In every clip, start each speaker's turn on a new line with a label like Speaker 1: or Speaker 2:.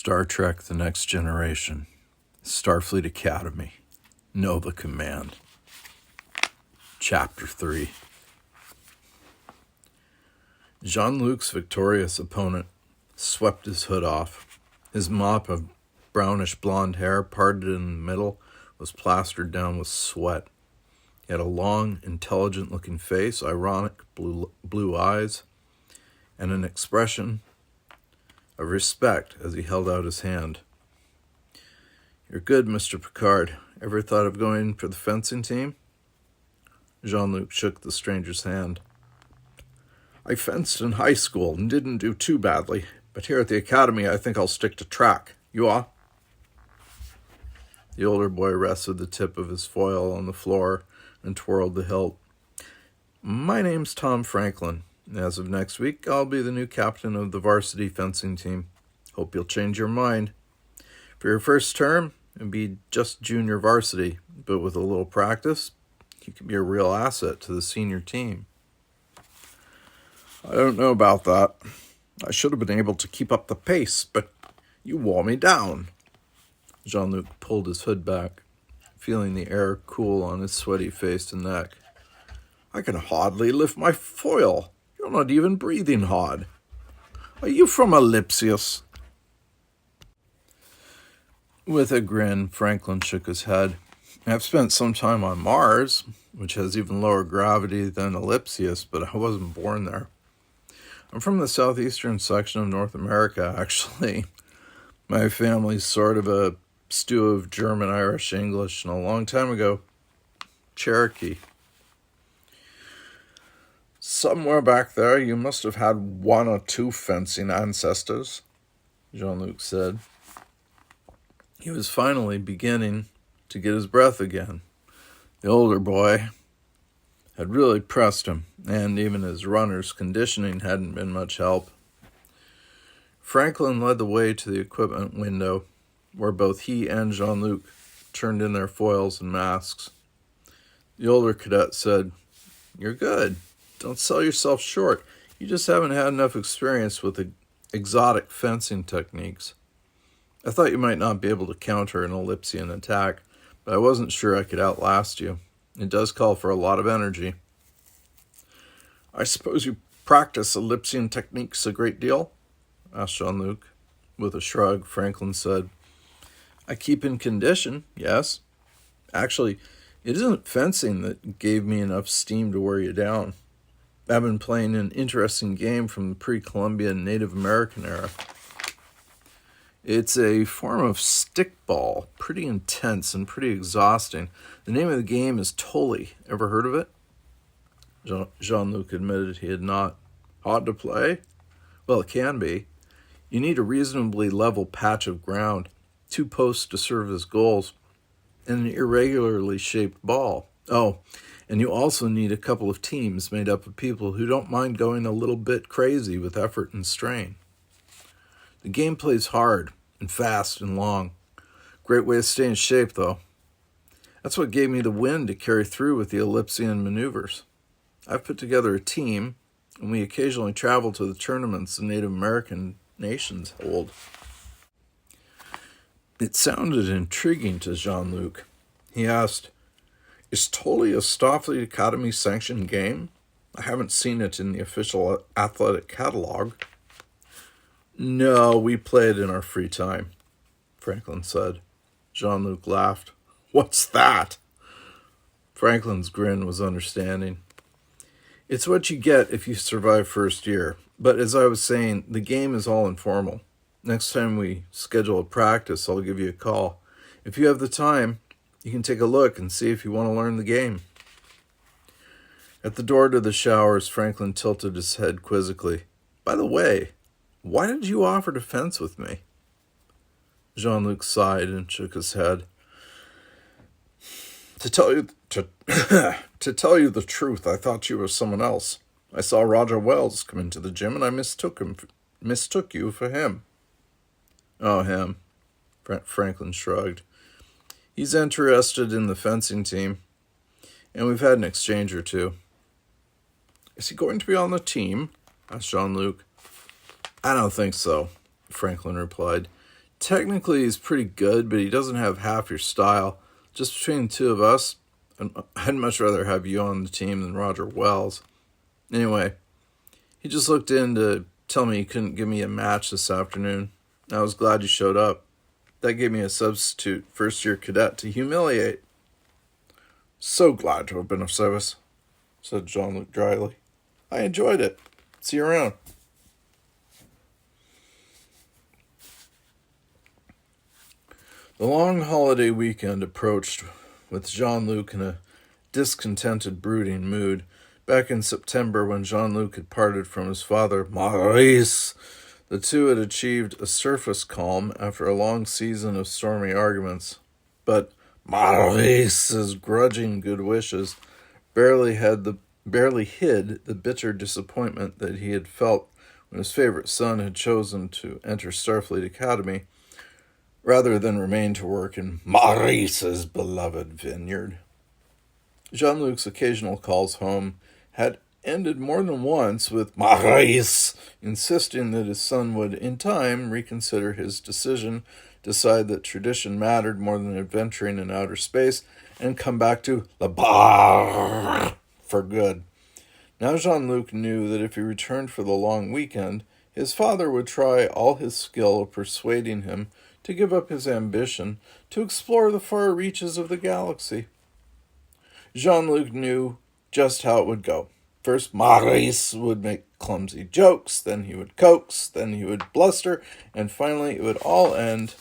Speaker 1: Star Trek The Next Generation, Starfleet Academy, Nova Command. Chapter 3. Jean-Luc's victorious opponent swept his hood off. His mop of brownish blonde hair, parted in the middle, was plastered down with sweat. He had a long, intelligent-looking face, ironic blue eyes, and an expression of respect as he held out his hand. "You're good, Mr. Picard. Ever thought of going for the fencing team?" Jean-Luc shook the stranger's hand. "I fenced in high school and didn't do too badly, but here at the academy I think I'll stick to track. You are?" The older boy rested the tip of his foil on the floor and twirled the hilt. "My name's Tom Franklin. As of next week, I'll be the new captain of the varsity fencing team. Hope you'll change your mind. For your first term, it'll be just junior varsity, but with a little practice, you can be a real asset to the senior team." "I don't know about that. I should have been able to keep up the pace, but you wore me down." Jean-Luc pulled his hood back, feeling the air cool on his sweaty face and neck. "I can hardly lift my foil. You're not even breathing hard. Are you from Ellipsius?" With a grin, Franklin shook his head. "I've spent some time on Mars, which has even lower gravity than Ellipsius, but I wasn't born there. I'm from the southeastern section of North America, actually. My family's sort of a stew of German, Irish, English, and a long time ago, Cherokee." "Somewhere back there you must have had one or two fencing ancestors," Jean-Luc said. He was finally beginning to get his breath again. The older boy had really pressed him, and even his runner's conditioning hadn't been much help. Franklin led the way to the equipment window, where both he and Jean-Luc turned in their foils and masks. The older cadet said, "You're good. Don't sell yourself short. You just haven't had enough experience with the exotic fencing techniques. I thought you might not be able to counter an Ellipsian attack, but I wasn't sure I could outlast you. It does call for a lot of energy." "I suppose you practice Ellipsian techniques a great deal?" asked Jean-Luc. With a shrug, Franklin said, "I keep in condition, yes. Actually, it isn't fencing that gave me enough steam to wear you down. I've been playing an interesting game from the pre-Columbian Native American era. It's a form of stickball, pretty intense and pretty exhausting. The name of the game is Tolly. Ever heard of it?" Jean-Luc admitted he had not. "Hard to play?" "Well, it can be. You need a reasonably level patch of ground, 2 posts to serve as goals, and an irregularly shaped ball. Oh, and you also need a couple of teams made up of people who don't mind going a little bit crazy with effort and strain. The game plays hard and fast and long. Great way to stay in shape, though. That's what gave me the wind to carry through with the Ellipsian maneuvers. I've put together a team, and we occasionally travel to the tournaments the Native American nations hold." It sounded intriguing to Jean-Luc. He asked, "Is Tolly a Starfleet Academy sanctioned game? I haven't seen it in the official athletic catalog." "No, we play it in our free time," Franklin said. Jean-Luc laughed. "What's that?" Franklin's grin was understanding. "It's what you get if you survive first year. But as I was saying, the game is all informal. Next time we schedule a practice, I'll give you a call. If you have the time, you can take a look and see if you want to learn the game." At the door to the showers, Franklin tilted his head quizzically. "By the way, why did you offer to fence with me?" Jean-Luc sighed and shook his head. To tell you the truth, I thought you were someone else. I saw Roger Wells come into the gym, and I mistook you for him." "Oh, him." Franklin shrugged. "He's interested in the fencing team, and we've had an exchange or two." "Is he going to be on the team?" asked Jean-Luc. "I don't think so," Franklin replied. Technically, he's pretty good, but he doesn't have half your style. Just between the two of us, I'd much rather have you on the team than Roger Wells. Anyway, he just looked in to tell me he couldn't give me a match this afternoon. I was glad you showed up. That gave me a substitute first-year cadet to humiliate. So glad to have been of service, said Jean-Luc dryly. I enjoyed it. See you around. The long holiday weekend approached with Jean-Luc in a discontented, brooding mood. Back in September, when Jean-Luc had parted from his father, Maurice, the two had achieved a surface calm after a long season of stormy arguments. But Maurice's grudging good wishes barely hid the bitter disappointment that he had felt when his favorite son had chosen to enter Starfleet Academy rather than remain to work in Maurice's beloved vineyard. Jean-Luc's occasional calls home had ended more than once with Maurice insisting that his son would, in time, reconsider his decision, decide that tradition mattered more than adventuring in outer space, and come back to La Barre for good. Now Jean-Luc knew that if he returned for the long weekend, his father would try all his skill of persuading him to give up his ambition to explore the far reaches of the galaxy. Jean-Luc knew just how it would go. First, Maurice would make clumsy jokes, then he would coax, then he would bluster, and finally it would all end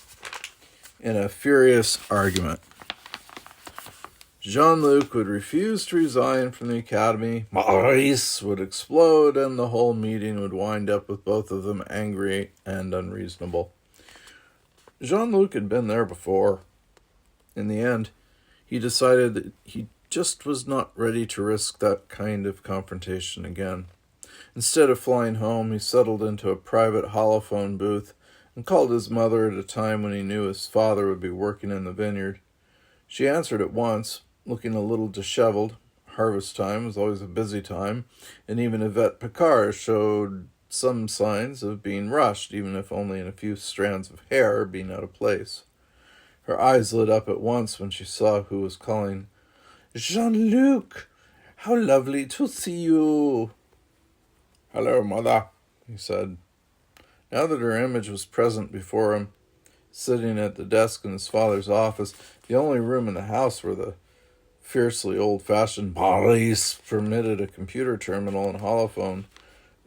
Speaker 1: in a furious argument. Jean-Luc would refuse to resign from the academy, Maurice would explode, and the whole meeting would wind up with both of them angry and unreasonable. Jean-Luc had been there before. In the end, he decided that he just was not ready to risk that kind of confrontation again. Instead of flying home, he settled into a private holophone booth and called his mother at a time when he knew his father would be working in the vineyard. She answered at once, looking a little disheveled. Harvest time was always a busy time, and even Yvette Picard showed some signs of being rushed, even if only in a few strands of hair being out of place. Her eyes lit up at once when she saw who was calling. Jean-Luc, how lovely to see you. Hello, Mother, he said. Now that her image was present before him, sitting at the desk in his father's office, the only room in the house where the fiercely old-fashioned Maurice permitted a computer terminal and holophone,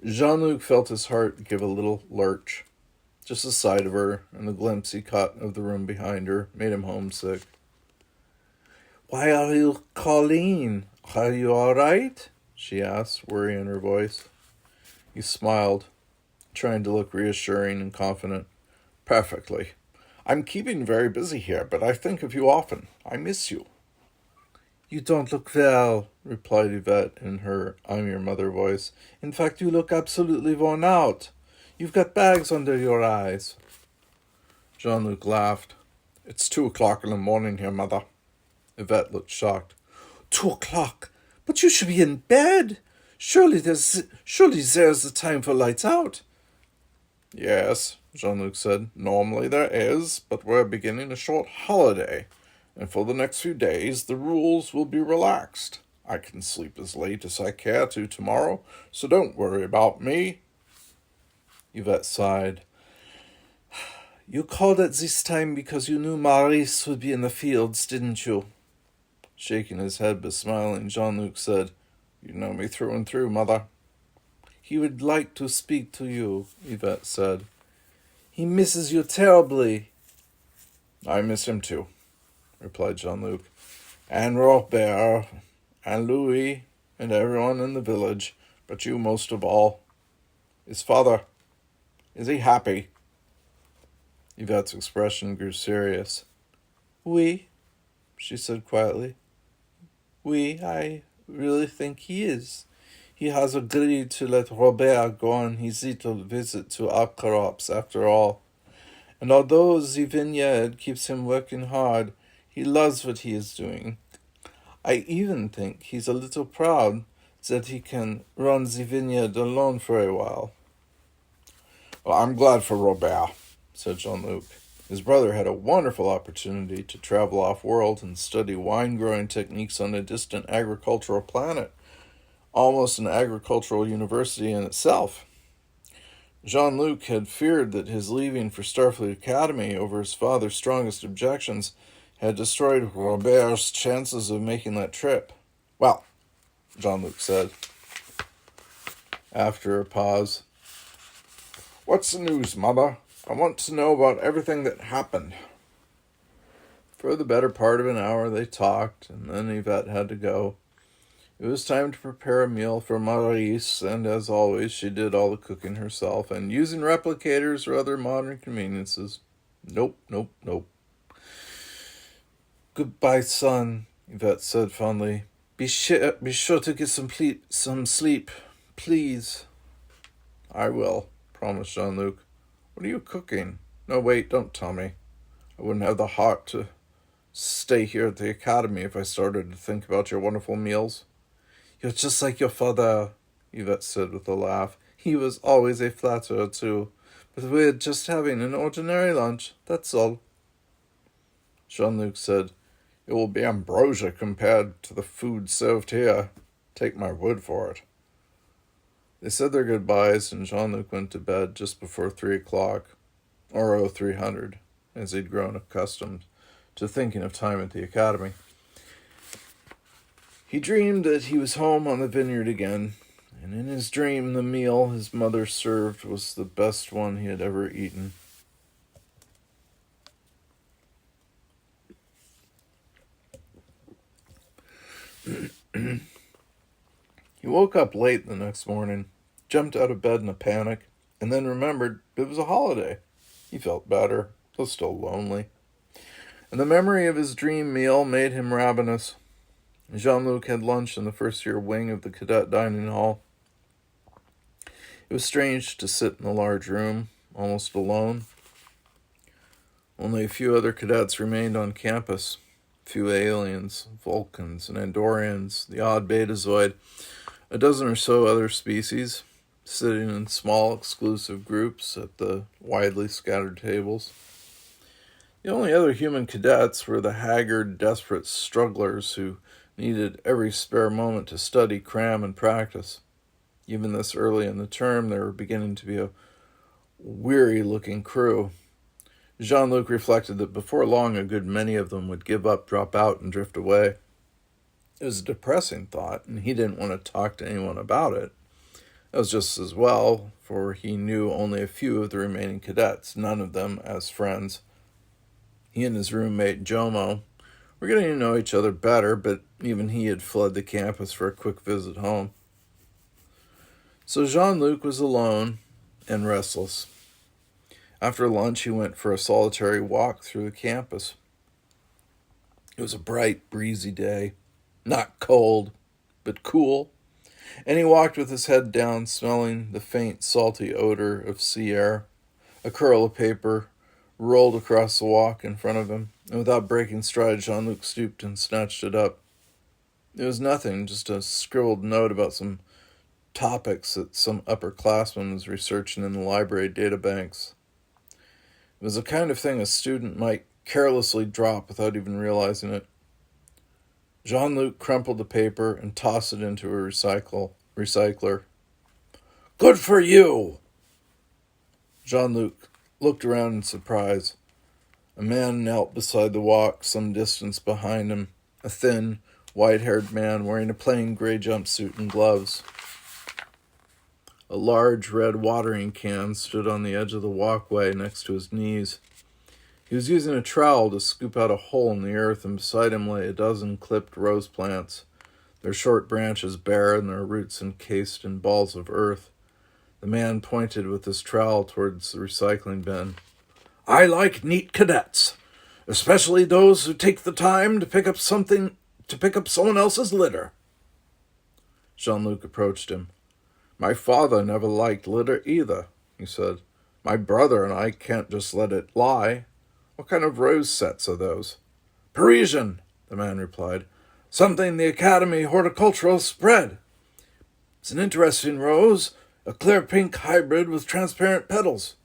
Speaker 1: Jean-Luc felt his heart give a little lurch. Just the sight of her and the glimpse he caught of the room behind her made him homesick. Why are you calling? Are you all right? She asked, worry in her voice. He smiled, trying to look reassuring and confident. Perfectly. I'm keeping very busy here, but I think of you often. I miss you. You don't look well, replied Yvette in her I'm your mother voice. In fact, you look absolutely worn out. You've got bags under your eyes. Jean-Luc laughed. It's 2:00 in the morning here, Mother. Yvette looked shocked. 2:00? But you should be in bed. Surely there's the time for lights out. Yes, Jean-Luc said. Normally there is, but we're beginning a short holiday, and for the next few days the rules will be relaxed. I can sleep as late as I care to tomorrow, so don't worry about me. Yvette sighed. You called at this time because you knew Maurice would be in the fields, didn't you? Shaking his head but smiling, Jean-Luc said, You know me through and through, Mother. He would like to speak to you, Yvette said. He misses you terribly. I miss him too, replied Jean-Luc. And Robert, and Louis, and everyone in the village, but you most of all. His father, is he happy? Yvette's expression grew serious. Oui, she said quietly. Oui, I really think he is. He has agreed to let Robert go on his little visit to Akrops after all. And although the vineyard keeps him working hard, he loves what he is doing. I even think he's a little proud that he can run the vineyard alone for a while. Well, I'm glad for Robert, said Jean-Luc, His brother had a wonderful opportunity to travel off-world and study wine-growing techniques on a distant agricultural planet, almost an agricultural university in itself. Jean-Luc had feared that his leaving for Starfleet Academy over his father's strongest objections had destroyed Robert's chances of making that trip. "Well," Jean-Luc said, after a pause, "what's the news, Mother? I want to know about everything that happened." For the better part of an hour they talked, and then Yvette had to go. It was time to prepare a meal for Maurice, and as always, she did all the cooking herself, and using replicators or other modern conveniences. Nope. "Goodbye, son," Yvette said fondly. Be sure to get some sleep, please." "I will," promised Jean-Luc. "What are you cooking?" "No, wait, don't tell me. I wouldn't have the heart to stay here at the academy if I started to think about your wonderful meals." "You're just like your father," Yvette said with a laugh. "He was always a flatterer, too. But we're just having an ordinary lunch, that's all." Jean-Luc said, "It will be ambrosia compared to the food served here. Take my word for it." They said their goodbyes, and Jean-Luc went to bed just before 3 o'clock, or 0300, as he'd grown accustomed to thinking of time at the academy. He dreamed that he was home on the vineyard again, and in his dream the meal his mother served was the best one he had ever eaten. He woke up late the next morning, jumped out of bed in a panic, and then remembered it was a holiday. He felt better, though still lonely. And the memory of his dream meal made him ravenous. Jean-Luc had lunch in the first-year wing of the cadet dining hall. It was strange to sit in the large room, almost alone. Only a few other cadets remained on campus. A few aliens, Vulcans, and Andorians, the odd Betazoid, a dozen or so other species, sitting in small, exclusive groups at the widely scattered tables. The only other human cadets were the haggard, desperate strugglers who needed every spare moment to study, cram, and practice. Even this early in the term, they were beginning to be a weary-looking crew. Jean-Luc reflected that before long a good many of them would give up, drop out, and drift away. It was a depressing thought, and he didn't want to talk to anyone about it. That was just as well, for he knew only a few of the remaining cadets, none of them as friends. He and his roommate, Jomo, were getting to know each other better, but even he had fled the campus for a quick visit home. So Jean-Luc was alone and restless. After lunch, he went for a solitary walk through the campus. It was a bright, breezy day. Not cold, but cool. And he walked with his head down, smelling the faint, salty odor of sea air. A curl of paper rolled across the walk in front of him, and without breaking stride, Jean-Luc stooped and snatched it up. It was nothing, just a scribbled note about some topics that some upperclassman was researching in the library databanks. It was the kind of thing a student might carelessly drop without even realizing it. Jean-Luc crumpled the paper and tossed it into a recycler. "Good for you!" Jean-Luc looked around in surprise. A man knelt beside the walk some distance behind him, a thin, white-haired man wearing a plain gray jumpsuit and gloves. A large red watering can stood on the edge of the walkway next to his knees. He was using a trowel to scoop out a hole in the earth, and beside him lay a dozen clipped rose plants, their short branches bare and their roots encased in balls of earth. The man pointed with his trowel towards the recycling bin. "I like neat cadets, especially those who take the time to pick up someone else's litter." Jean-Luc approached him. "My father never liked litter either," he said. "My brother and I can't just let it lie. What kind of rose sets are those?" "Parisian," the man replied. "Something the Academy horticulturalists bred. It's an interesting rose, a clear pink hybrid with transparent petals.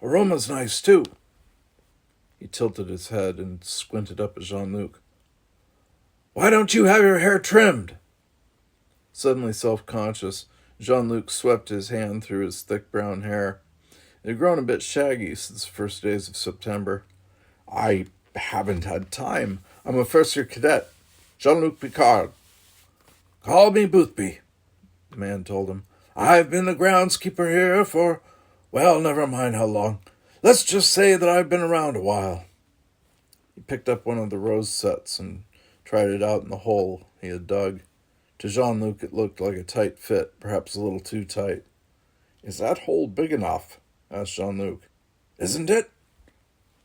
Speaker 1: Aroma's nice, too." He tilted his head and squinted up at Jean-Luc. "Why don't you have your hair trimmed?" Suddenly self-conscious, Jean-Luc swept his hand through his thick brown hair. It had grown a bit shaggy since the first days of September. "I haven't had time. I'm a first-year cadet. Jean-Luc Picard." "Call me Boothby," the man told him. "I've been the groundskeeper here for, well, never mind how long. Let's just say that I've been around a while." He picked up one of the rose sets and tried it out in the hole he had dug. To Jean-Luc it looked like a tight fit, perhaps a little too tight. "Is that hole big enough?" asked Jean-Luc. "Isn't it?"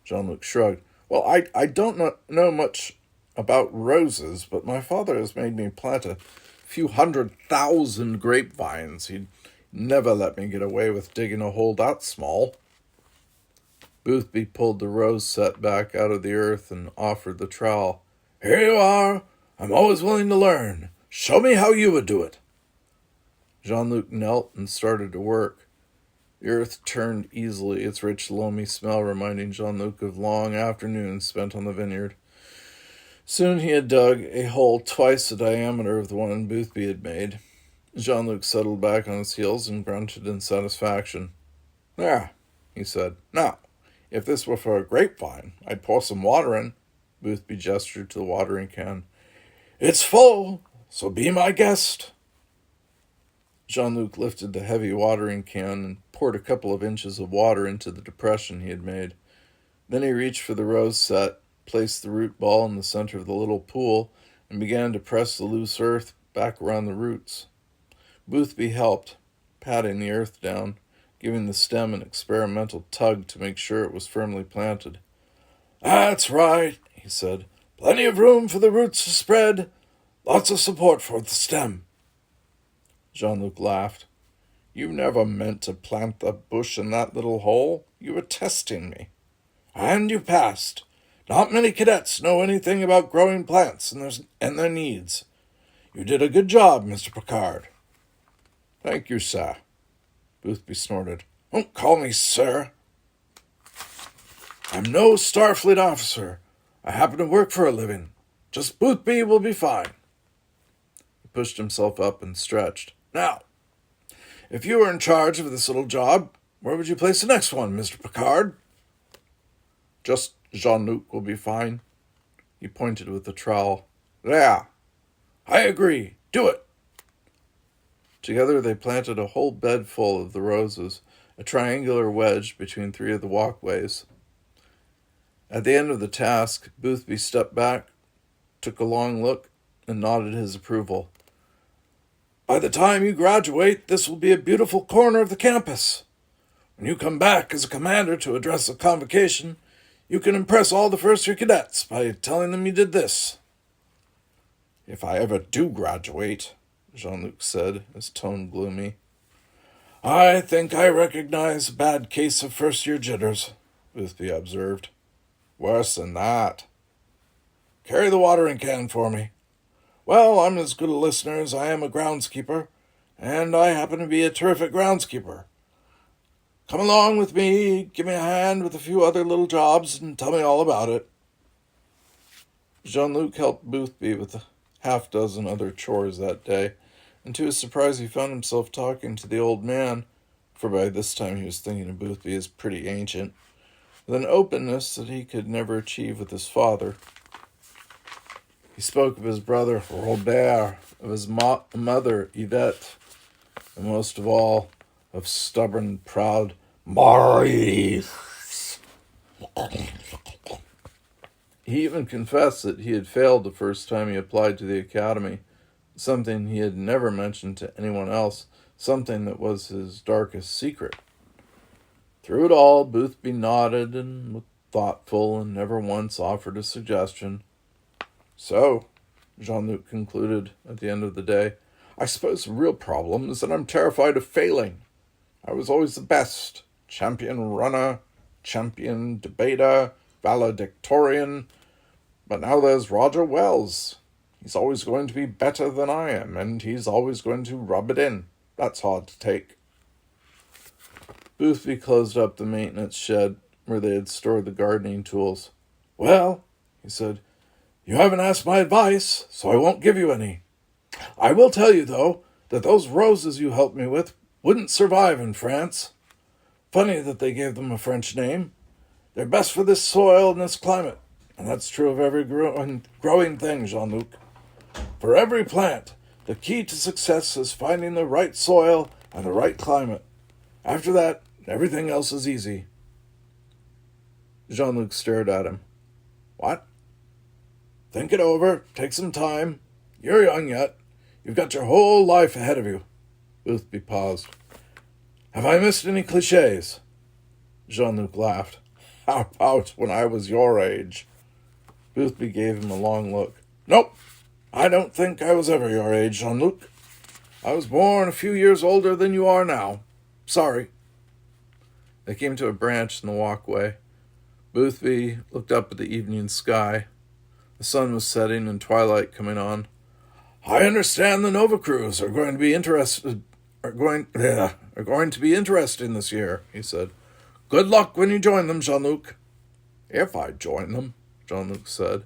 Speaker 1: Jean-Luc shrugged. "Well, I don't know much about roses, but my father has made me plant a few 100,000 grapevines. He'd never let me get away with digging a hole that small." Boothby pulled the rose set back out of the earth and offered the trowel. "Here you are. I'm always willing to learn. Show me how you would do it." Jean-Luc knelt and started to work. The earth turned easily, its rich, loamy smell reminding Jean-Luc of long afternoons spent on the vineyard. Soon he had dug a hole twice the diameter of the one Boothby had made. Jean-Luc settled back on his heels and grunted in satisfaction. "There," he said. "Now, if this were for a grapevine, I'd pour some water in." Boothby gestured to the watering can. "It's full, so be my guest." Jean-Luc lifted the heavy watering can and poured a couple of inches of water into the depression he had made. Then he reached for the rose set, placed the root ball in the center of the little pool, and began to press the loose earth back around the roots. Boothby helped, patting the earth down, giving the stem an experimental tug to make sure it was firmly planted. "That's right," he said. "Plenty of room for the roots to spread. Lots of support for the stem." Jean-Luc laughed. "You never meant to plant the bush in that little hole. You were testing me." "And you passed. Not many cadets know anything about growing plants and their needs. You did a good job, Mr. Picard." "Thank you, sir." Boothby snorted. "Don't call me sir. I'm no Starfleet officer. I happen to work for a living. Just Boothby will be fine." He pushed himself up and stretched. "Now, if you were in charge of this little job, where would you place the next one, Mr. Picard?" "Just Jean-Luc will be fine." He pointed with the trowel. "There. I agree. Do it." Together they planted a whole bed full of the roses, a triangular wedge between three of the walkways. At the end of the task, Boothby stepped back, took a long look, and nodded his approval. "By the time you graduate, this will be a beautiful corner of the campus. When you come back as a commander to address a convocation, you can impress all the first-year cadets by telling them you did this." "If I ever do graduate," Jean-Luc said, his tone gloomy. "I think I recognize a bad case of first-year jitters," Boothby observed. "Worse than that." "Carry the watering can for me." "Well, I'm as good a listener as I am a groundskeeper, and I happen to be a terrific groundskeeper. Come along with me, give me a hand with a few other little jobs, and tell me all about it." Jean-Luc helped Boothby with a half-dozen other chores that day, and to his surprise he found himself talking to the old man, for by this time he was thinking of Boothby as pretty ancient, with an openness that he could never achieve with his father. He spoke of his brother Robert, of his mother Yvette, and most of all, of stubborn, proud Maurice. He even confessed that he had failed the first time he applied to the academy, something he had never mentioned to anyone else, something that was his darkest secret. Through it all, Boothby nodded and looked thoughtful and never once offered a suggestion. "So," Jean-Luc concluded at the end of the day, "I suppose the real problem is that I'm terrified of failing. I was always the best. Champion runner, champion debater, valedictorian. But now there's Roger Wells. He's always going to be better than I am, and he's always going to rub it in. That's hard to take." Boothby closed up the maintenance shed, where they had stored the gardening tools. "Well," he said, "you haven't asked my advice, so I won't give you any. I will tell you, though, that those roses you helped me with wouldn't survive in France. Funny that they gave them a French name. They're best for this soil and this climate, and that's true of every growing thing, Jean-Luc. For every plant, the key to success is finding the right soil and the right climate. After that, everything else is easy." Jean-Luc stared at him. "What?" "Think it over. Take some time. You're young yet. You've got your whole life ahead of you." Boothby paused. "Have I missed any cliches?" Jean-Luc laughed. "How about when I was your age?" Boothby gave him a long look. "Nope. I don't think I was ever your age, Jean-Luc. I was born a few years older than you are now. Sorry." They came to a branch in the walkway. Boothby looked up at the evening sky. The sun was setting and twilight coming on. "I understand the Nova crews are going to be interesting this year," he said. "Good luck when you join them, Jean-Luc." "If I join them," Jean-Luc said.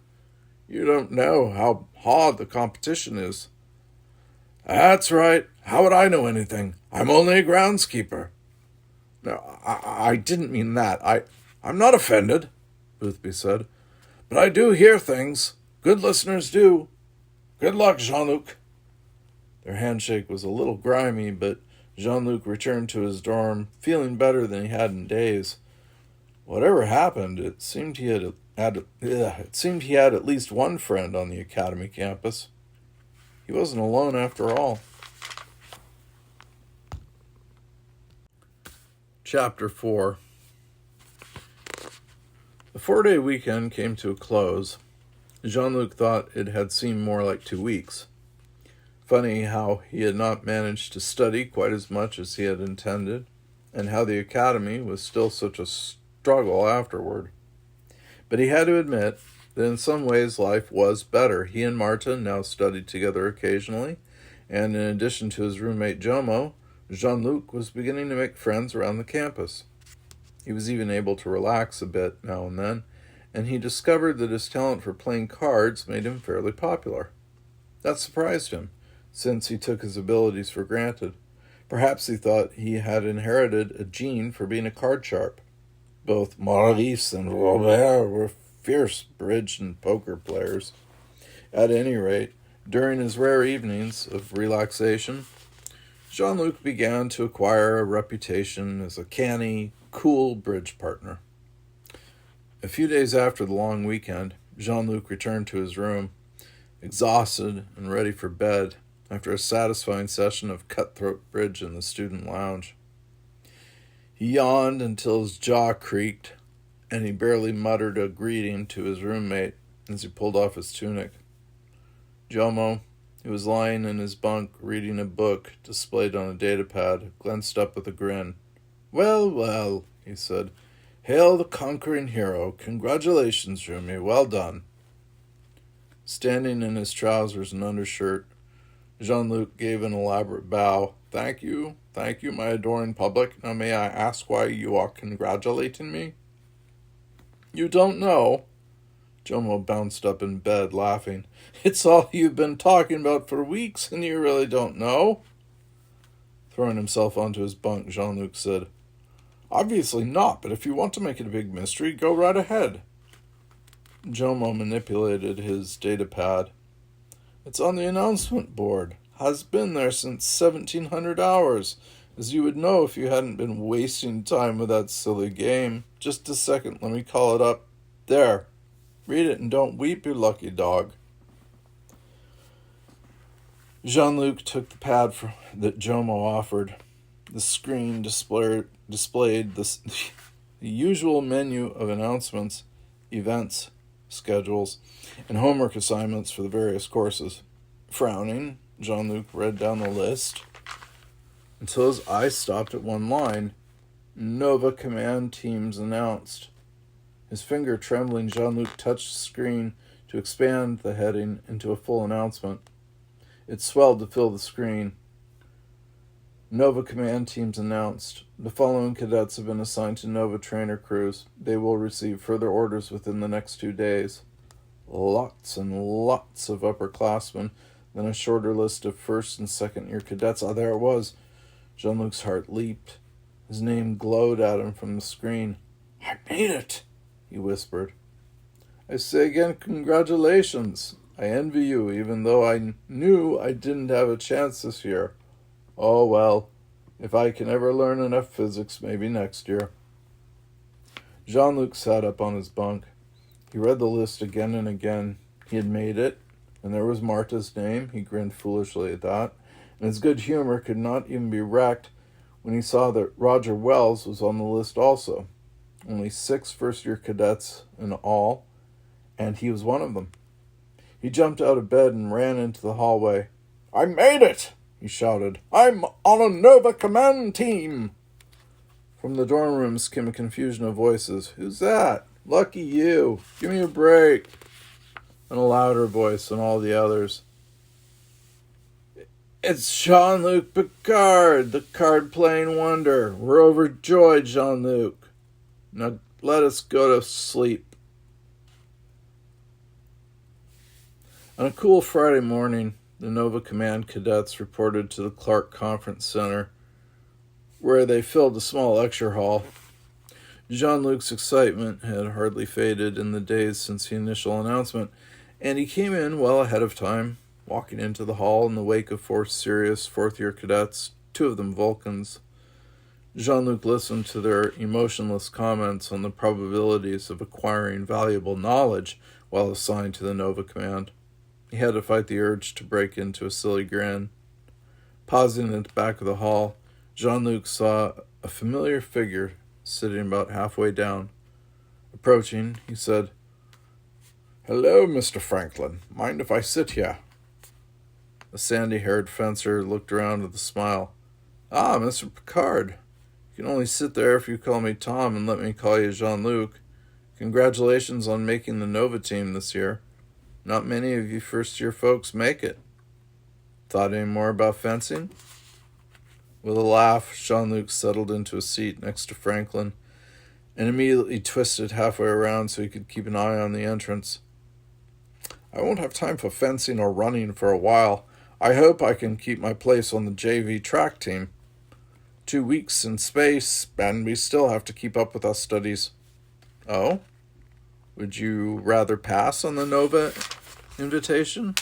Speaker 1: "You don't know how hard the competition is." "That's right. How would I know anything? I'm only a groundskeeper." "No, I didn't mean that. I'm not offended," Boothby said. "But I do hear things. Good listeners do. Good luck, Jean-Luc." Their handshake was a little grimy, but Jean-Luc returned to his dorm, feeling better than he had in days. Whatever happened, it seemed he had at least one friend on the academy campus. He wasn't alone after all. Chapter 4. The 4-day weekend came to a close. Jean-Luc thought it had seemed more like 2 weeks. Funny how he had not managed to study quite as much as he had intended, and how the academy was still such a struggle afterward. But he had to admit that in some ways life was better. He and Marta now studied together occasionally, and in addition to his roommate Jomo, Jean-Luc was beginning to make friends around the campus. He was even able to relax a bit now and then, and he discovered that his talent for playing cards made him fairly popular. That surprised him, since he took his abilities for granted. Perhaps he thought he had inherited a gene for being a card sharp. Both Maurice and Robert were fierce bridge and poker players. At any rate, during his rare evenings of relaxation, Jean-Luc began to acquire a reputation as a canny, cool bridge partner. A few days after the long weekend, Jean-Luc returned to his room, exhausted and ready for bed after a satisfying session of cutthroat bridge in the student lounge. He yawned until his jaw creaked, and he barely muttered a greeting to his roommate as he pulled off his tunic. Jomo, who was lying in his bunk reading a book displayed on a datapad, glanced up with a grin. "Well, well," he said. "Hail the conquering hero. Congratulations, Rumi. Well done." Standing in his trousers and undershirt, Jean-Luc gave an elaborate bow. Thank you, my adoring public. Now may I ask why you are congratulating me?" "You don't know?" Jomo bounced up in bed, laughing. "It's all you've been talking about for weeks, and you really don't know?" Throwing himself onto his bunk, Jean-Luc said, "Obviously not, but if you want to make it a big mystery, go right ahead." Jomo manipulated his datapad. "It's on the announcement board. Has been there since 1700 hours, as you would know if you hadn't been wasting time with that silly game. Just a second, let me call it up. There. Read it and don't weep, you lucky dog." Jean-Luc took the pad that Jomo offered. The screen displayed the usual menu of announcements, events, schedules, and homework assignments for the various courses. Frowning, Jean-Luc read down the list until his eyes stopped at one line. "Nova Command Teams announced." His finger trembling, Jean-Luc touched the screen to expand the heading into a full announcement. It swelled to fill the screen. Nova command teams announced. The following cadets have been assigned to Nova trainer crews. They will receive further orders within the next 2 days. Lots and lots of upperclassmen, then a shorter list of first and second year cadets. Ah, there it was. Jean-Luc's heart leaped. His name glowed at him from the screen. I made it, he whispered. I say again, congratulations. I envy you, even though I knew I didn't have a chance this year. Oh, well, if I can ever learn enough physics, maybe next year. Jean-Luc sat up on his bunk. He read the list again and again. He had made it, and there was Marta's name. He grinned foolishly at that, and his good humor could not even be wrecked when he saw that Roger Wells was on the list also. Only 6 first-year cadets in all, and he was one of them. He jumped out of bed and ran into the hallway. I made it, he shouted. I'm on a Nova command team. From the dorm rooms came a confusion of voices. Who's that? Lucky you. Give me a break. And a louder voice than all the others. It's Jean-Luc Picard, the card-playing wonder. We're overjoyed, Jean-Luc. Now let us go to sleep. On a cool Friday morning, the Nova Command cadets reported to the Clark Conference Center, where they filled a small lecture hall. Jean-Luc's excitement had hardly faded in the days since the initial announcement, and he came in well ahead of time, walking into the hall in the wake of 4 serious fourth-year cadets, 2 of them Vulcans. Jean-Luc listened to their emotionless comments on the probabilities of acquiring valuable knowledge while assigned to the Nova Command. He had to fight the urge to break into a silly grin. Pausing at the back of the hall, Jean-Luc saw a familiar figure sitting about halfway down. Approaching, he said, Hello, Mr. Franklin. Mind if I sit here? The sandy-haired fencer looked around with a smile. Ah, Mr. Picard. You can only sit there if you call me Tom and let me call you Jean-Luc. Congratulations on making the Nova team this year. Not many of you first-year folks make it. Thought any more about fencing? With a laugh, Jean-Luc settled into a seat next to Franklin and immediately twisted halfway around so he could keep an eye on the entrance. I won't have time for fencing or running for a while. I hope I can keep my place on the JV track team. 2 weeks in space, and we still have to keep up with our studies. Oh? Would you rather pass on the Nova invitation?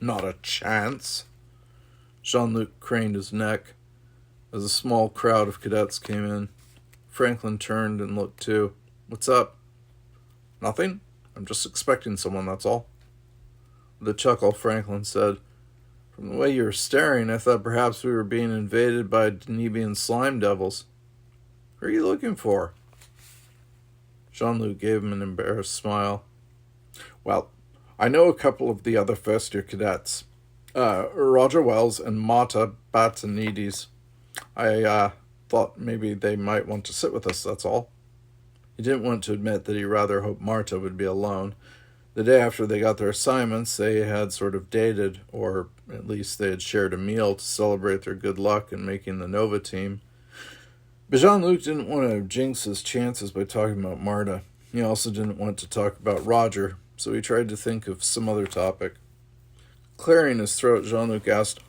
Speaker 1: Not a chance. Jean-Luc craned his neck as a small crowd of cadets came in. Franklin turned and looked too. What's up? Nothing. I'm just expecting someone, that's all. With a chuckle, Franklin said, From the way you were staring, I thought perhaps we were being invaded by Denebian slime devils. Who are you looking for? Jean-Luc gave him an embarrassed smile. Well, I know a couple of the other first-year cadets. Roger Wells and Marta Batanides. I thought maybe they might want to sit with us, that's all. He didn't want to admit that he rather hoped Marta would be alone. The day after they got their assignments, they had sort of dated, or at least they had shared a meal to celebrate their good luck in making the Nova team. But Jean-Luc didn't want to jinx his chances by talking about Marta. He also didn't want to talk about Roger, so he tried to think of some other topic. Clearing his throat, Jean-Luc asked,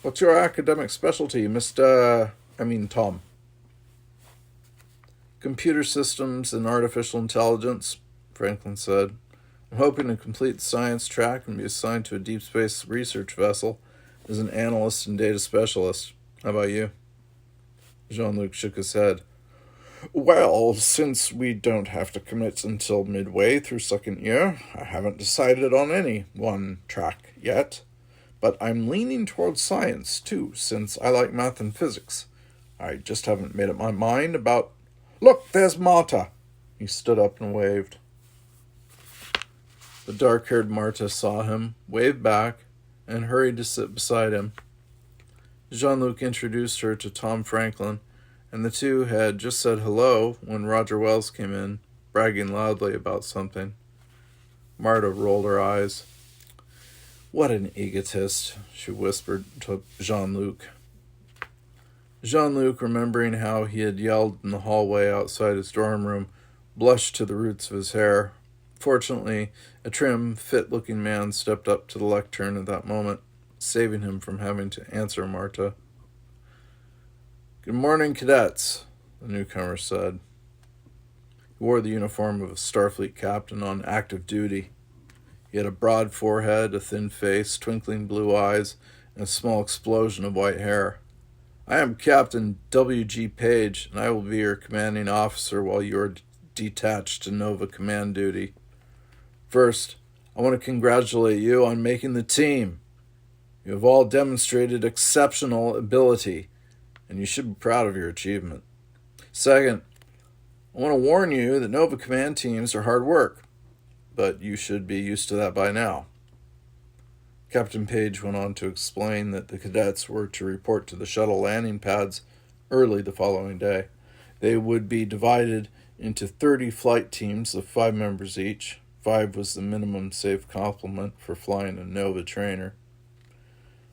Speaker 1: what's your academic specialty, Tom? Computer systems and artificial intelligence, Franklin said. I'm hoping to complete the science track and be assigned to a deep space research vessel as an analyst and data specialist. How about you? Jean-Luc shook his head. Well, since we don't have to commit until midway through second year, I haven't decided on any one track yet. But I'm leaning towards science, too, since I like math and physics. I just haven't made up my mind about... Look, there's Marta! He stood up and waved. The dark-haired Marta saw him, waved back, and hurried to sit beside him. Jean-Luc introduced her to Tom Franklin, and the two had just said hello when Roger Wells came in, bragging loudly about something. Marta rolled her eyes. What an egotist, she whispered to Jean-Luc. Jean-Luc, remembering how he had yelled in the hallway outside his dorm room, blushed to the roots of his hair. Fortunately, a trim, fit-looking man stepped up to the lectern at that moment, saving him from having to answer Marta. "Good morning, cadets," the newcomer said. He wore the uniform of a Starfleet captain on active duty. He had a broad forehead, a thin face, twinkling blue eyes, and a small explosion of white hair. "I am Captain W.G. Page, and I will be your commanding officer while you are detached to Nova command duty. First, I want to congratulate you on making the team. You have all demonstrated exceptional ability, and you should be proud of your achievement. Second, I want to warn you that Nova command teams are hard work, but you should be used to that by now." Captain Page went on to explain that the cadets were to report to the shuttle landing pads early the following day. They would be divided into 30 flight teams of 5 members each. 5 was the minimum safe complement for flying a Nova trainer.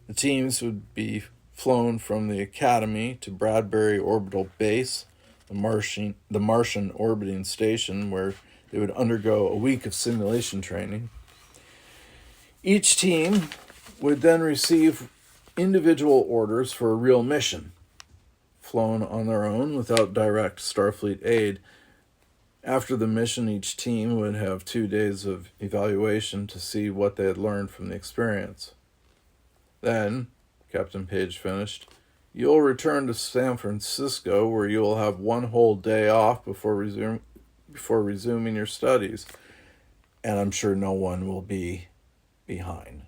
Speaker 1: The teams would be flown from the Academy to Bradbury Orbital Base, the Martian orbiting station, where they would undergo a week of simulation training. Each team would then receive individual orders for a real mission, flown on their own without direct Starfleet aid. After the mission, each team would have 2 days of evaluation to see what they had learned from the experience. Then, Captain Page finished, you'll return to San Francisco, where you'll have 1 whole day off before resuming your studies. And I'm sure no one will be behind.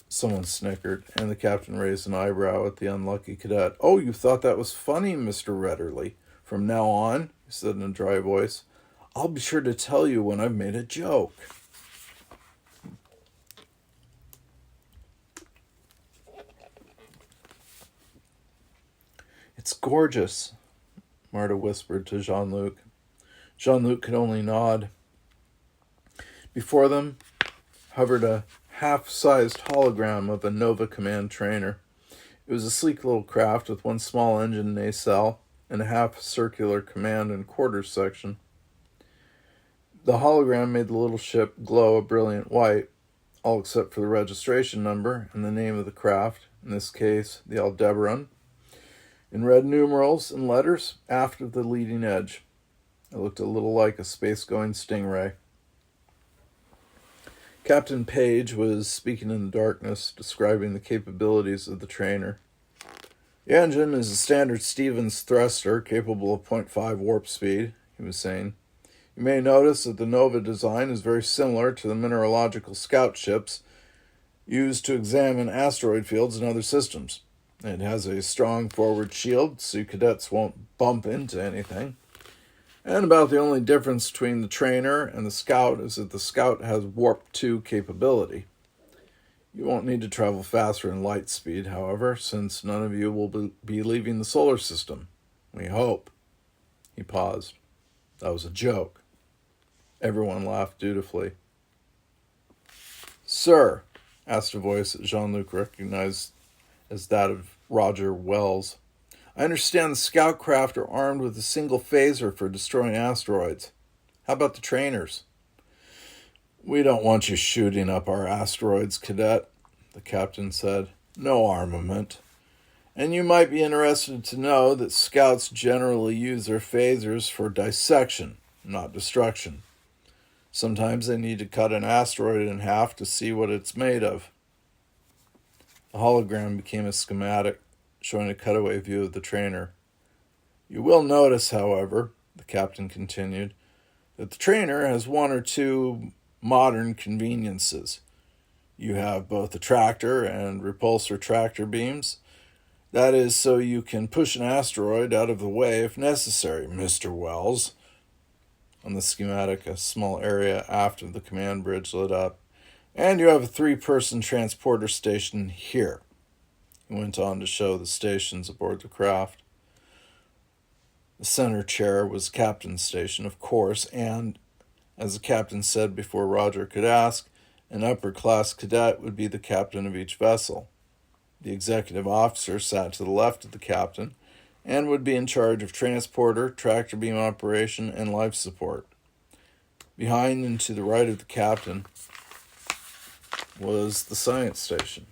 Speaker 1: Someone snickered, and the captain raised an eyebrow at the unlucky cadet. "Oh, you thought that was funny, Mr. Redderly. From now on," he said in a dry voice, "I'll be sure to tell you when I've made a joke." "It's gorgeous," Marta whispered to Jean-Luc. Jean-Luc could only nod. Before them hovered a half-sized hologram of a Nova Command trainer. It was a sleek little craft with 1 small engine nacelle and a half-circular command and quarters section. The hologram made the little ship glow a brilliant white, all except for the registration number and the name of the craft, in this case, the Aldebaran, in red numerals and letters aft of the leading edge. It looked a little like a space-going Stingray. Captain Page was speaking in the darkness, describing the capabilities of the trainer. "The engine is a standard Stevens thruster capable of 0.5 warp speed," he was saying. "You may notice that the Nova design is very similar to the mineralogical scout ships used to examine asteroid fields and other systems. It has a strong forward shield, so you cadets won't bump into anything. And about the only difference between the trainer and the scout is that the scout has warp 2 capability. You won't need to travel faster than light speed, however, since none of you will be leaving the solar system. We hope." He paused. "That was a joke." Everyone laughed dutifully. "Sir," asked a voice that Jean-Luc recognized as that of Roger Wells, "I understand the scout craft are armed with a single phaser for destroying asteroids. How about the trainers?" "We don't want you shooting up our asteroids, cadet," the captain said. "No armament. And you might be interested to know that scouts generally use their phasers for dissection, not destruction. Sometimes they need to cut an asteroid in half to see what it's made of." The hologram became a schematic, showing a cutaway view of the trainer. "You will notice, however," the captain continued, "that the trainer has 1 or 2 modern conveniences. You have both a tractor and repulsor tractor beams. That is so you can push an asteroid out of the way if necessary, Mr. Wells." On the schematic, a small area aft of the command bridge lit up. "And you have a 3-person transporter station here." He went on to show the stations aboard the craft. The center chair was captain's station, of course, and, as the captain said before Roger could ask, An upper-class cadet would be the captain of each vessel. The executive officer sat to the left of the captain and would be in charge of transporter, tractor beam operation, and life support. Behind and to the right of the captain was the science station.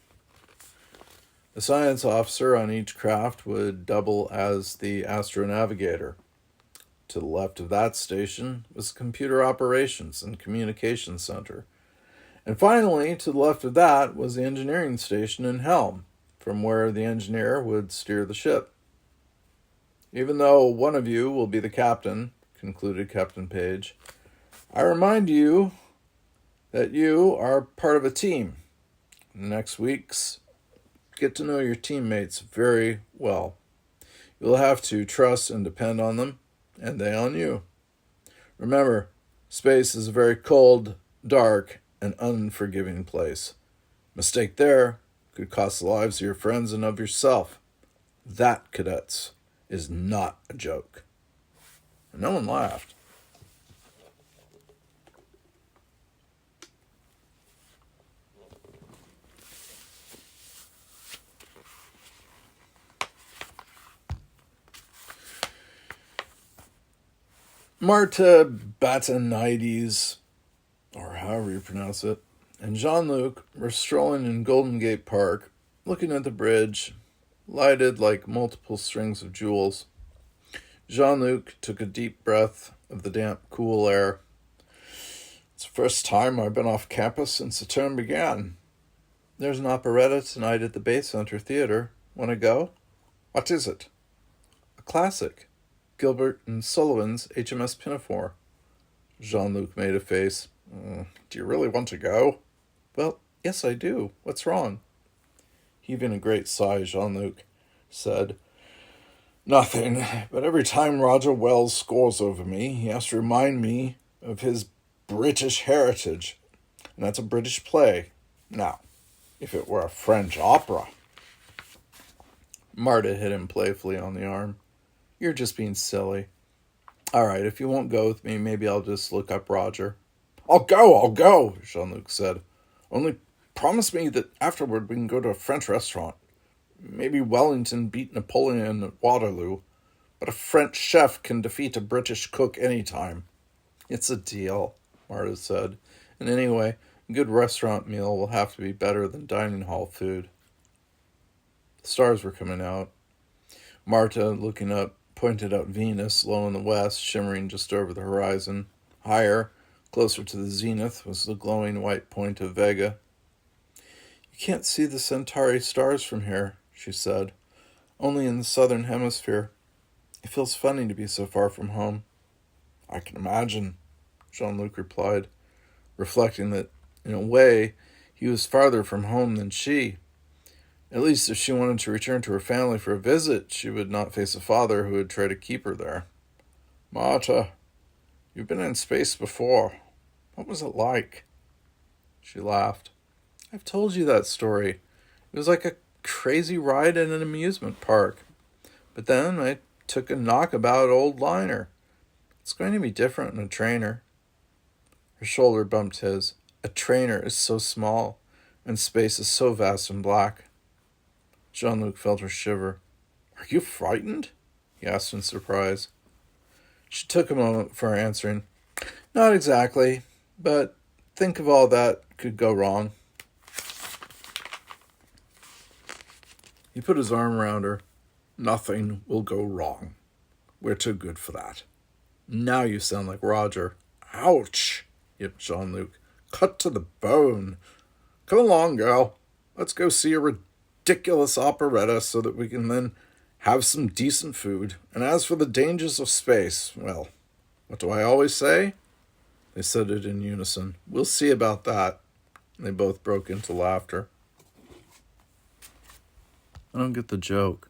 Speaker 1: The science officer on each craft would double as the astronavigator. To the left of that station was the computer operations and communications center. And finally, to the left of that was the engineering station and helm, from where the engineer would steer the ship. Even though one of you will be the captain, concluded Captain Page, I remind you that you are part of a team. In the next weeks, get to know your teammates very well. You'll have to trust and depend on them, and they on you. Remember, space is a very cold, dark, and unforgiving place. Mistake there could cost the lives of your friends and of yourself. That, cadets, is not a joke. And no one laughed. Marta Batanides, or however you pronounce it, and Jean-Luc were strolling in Golden Gate Park, looking at the bridge, lighted like multiple strings of jewels. Jean-Luc took a deep breath of the damp, cool air. It's the first time I've been off campus since the term began. There's an operetta tonight at the Bay Center Theater. Want to go? What is it? A classic. Gilbert and Sullivan's HMS Pinafore. Jean-Luc made a face. Do you really want to go? Well, yes, I do. What's wrong? Heaving a great sigh, Jean-Luc said, Nothing, but every time Roger Wells scores over me, he has to remind me of his British heritage. And that's a British play. Now, if it were a French opera. Marta hit him playfully on the arm. You're just being silly. All right, if you won't go with me, maybe I'll just look up Roger. I'll go, Jean-Luc said. Only promise me that afterward we can go to a French restaurant. Maybe Wellington beat Napoleon at Waterloo, but a French chef can defeat a British cook any time. It's a deal, Marta said. And anyway, a good restaurant meal will have to be better than dining hall food. The stars were coming out. Marta, looking up, pointed out Venus, low in the west, shimmering just over the horizon. Higher, closer to the zenith, was the glowing white point of Vega. You can't see the Centauri stars from here, she said. Only in the southern hemisphere. It feels funny to be so far from home. I can imagine, Jean-Luc replied, reflecting that, in a way, he was farther from home than she. At least if she wanted to return to her family for a visit, she would not face a father who would try to keep her there. Marta, you've been in space before. What was it like? She laughed. I've told you that story. It was like a crazy ride in an amusement park. But then I took a knockabout old liner. It's going to be different in a trainer. Her shoulder bumped his. A trainer is so small, and space is so vast and black. Jean-Luc felt her shiver. Are you frightened? He asked in surprise. She took a moment before answering. Not exactly, but think of all that could go wrong. He put his arm around her. Nothing will go wrong. We're too good for that. Now you sound like Roger. Ouch, yipped Jean-Luc. Cut to the bone. Come along, girl. Let's go see a ridiculous operetta so that we can then have some decent food. And as for the dangers of space, well, what do I always say? They said it in unison. We'll see about that. And they both broke into laughter. I don't get the joke.